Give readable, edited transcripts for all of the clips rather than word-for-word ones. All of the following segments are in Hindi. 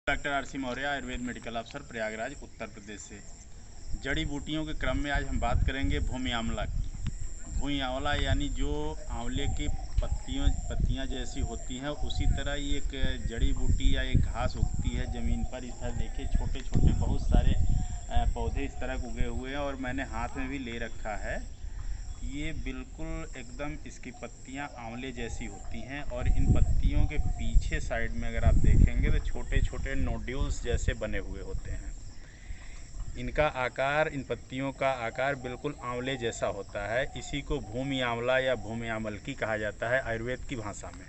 Doctor R C Maurya, Ayurveda medical अफसर, प्रयागराज, उत्तर प्रदेश से। जड़ी बूटियों के क्रम में आज हम बात करेंगे भूमि आंवला की। भूमि आंवला यानी जो आंवले की पत्तियां जैसी होती हैं, उसी तरह ये एक जड़ी बूटी या एक घास उगती है ज़मीन पर। इस तरह देखिए छोटे छोटे बहुत सारे पौधे इस तरह उगे हुए हैं और मैंने हाथ में भी ले रखा है। ये बिल्कुल एकदम इसकी पत्तियां आंवले जैसी होती हैं और इन पत्तियों के पीछे साइड में अगर आप देखेंगे तो छोटे छोटे नोड्यूल्स जैसे बने हुए होते हैं। इनका आकार, इन पत्तियों का आकार बिल्कुल आंवले जैसा होता है। इसी को भूमि आंवला या भूमि आमलकी कहा जाता है आयुर्वेद की भाषा में।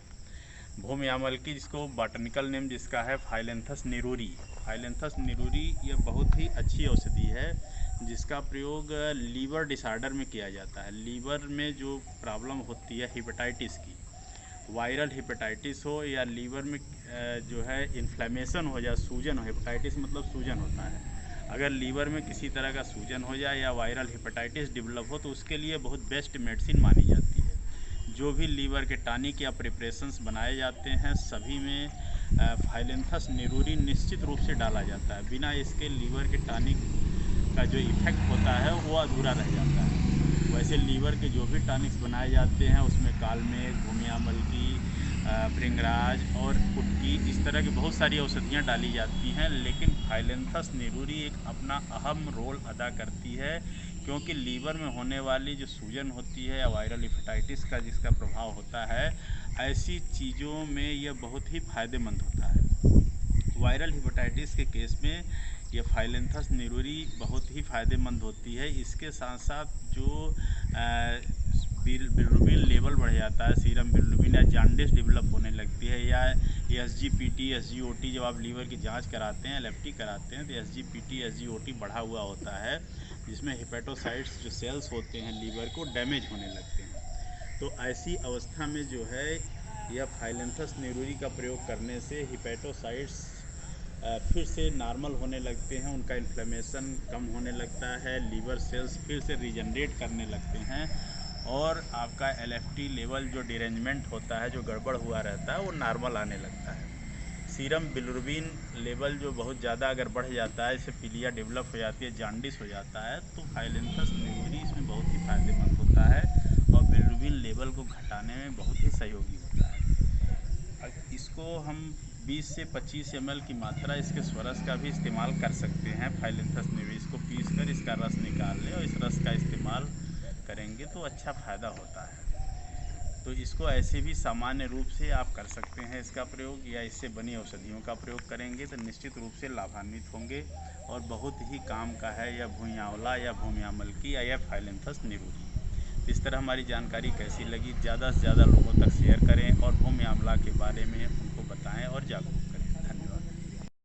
भूमि आमलकी, जिसको बॉटनिकल नेम जिसका है फाइलेंथस निरूरी। फाइलेंथस निरूरी ये बहुत ही अच्छी औषधि है जिसका प्रयोग लीवर डिसऑर्डर में किया जाता है। लीवर में जो प्रॉब्लम होती है हेपेटाइटिस की, वायरल हेपेटाइटिस हो या लीवर में जो है इन्फ्लेमेशन हो जाए, सूजन हो, हेपेटाइटिस मतलब सूजन होता है। अगर लीवर में किसी तरह का सूजन हो जाए या वायरल हेपेटाइटिस डेवलप हो तो उसके लिए बहुत बेस्ट मेडिसिन मानी जाती है। जो भी लीवर के टॉनिक या प्रिपरेशंस बनाए जाते हैं सभी में फाइलेंथस निरूरी निश्चित रूप से डाला जाता है। बिना इसके लीवर के टॉनिक का जो इफ़ेक्ट होता है वो अधूरा रह जाता है। वैसे लीवर के जो भी टॉनिक्स बनाए जाते हैं उसमें कालमेघ, भूमि आमलकी, भृंगराज और कुटकी, इस तरह की बहुत सारी औषधियाँ डाली जाती हैं, लेकिन फाइलेंथस निरूरी एक अपना अहम रोल अदा करती है क्योंकि लीवर में होने वाली जो सूजन होती है या वायरल हेपेटाइटिस का जिसका प्रभाव होता है, ऐसी चीज़ों में यह बहुत ही फ़ायदेमंद होता है। वायरल हेपेटाइटिस के केस में ये फाइलेंथस निरूरी बहुत ही फ़ायदेमंद होती है। इसके साथ साथ जो बिलिरुबिन लेवल बढ़ जाता है, सीरम बिलिरुबिन या जॉन्डिस डेवलप होने लगती है, या SGPT, SGOT, जब आप लीवर की जांच कराते हैं, LFT कराते हैं तो SGPT, SGOT बढ़ा हुआ होता है, जिसमें हेपेटोसाइट्स जो सेल्स होते हैं लीवर को डैमेज होने लगते हैं। तो ऐसी अवस्था में जो है यह फाइलेंथस निरूरी का प्रयोग करने से हेपेटोसाइट्स फिर से नॉर्मल होने लगते हैं, उनका इन्फ्लेमेशन कम होने लगता है, लीवर सेल्स फिर से रीजनरेट करने लगते हैं और आपका LFT लेवल जो डिरेंजमेंट होता है, जो गड़बड़ हुआ रहता है, वो नॉर्मल आने लगता है। सीरम बिलिरुबिन लेवल जो बहुत ज़्यादा अगर बढ़ जाता है, इससे पीलिया डेवलप हो जाती है, जॉन्डिस हो जाता है, तो फाइलेंथस निरूरी इसमें बहुत ही फायदेमंद होता है और बिलिरुबिन लेवल को घटाने में बहुत ही सहयोगी होता है। इसको हम 20 से 25 ml की मात्रा इसके स्वरस का भी इस्तेमाल कर सकते हैं। फाइलेंथस निरूरी इसको पीस कर इसका रस निकाल लें और इस रस का इस्तेमाल करेंगे तो अच्छा फ़ायदा होता है। तो इसको ऐसे भी सामान्य रूप से आप कर सकते हैं इसका प्रयोग, या इससे बनी औषधियों का प्रयोग करेंगे तो निश्चित रूप से लाभान्वित होंगे और बहुत ही काम का है यह भूमि आंवला या भूमि आमलकी या फाइलेंथस निरूरी। इस तरह हमारी जानकारी कैसी लगी, ज़्यादा से ज़्यादा लोगों तक शेयर करें और भूमि आंवला के बारे में उनको बताएं और जागरूक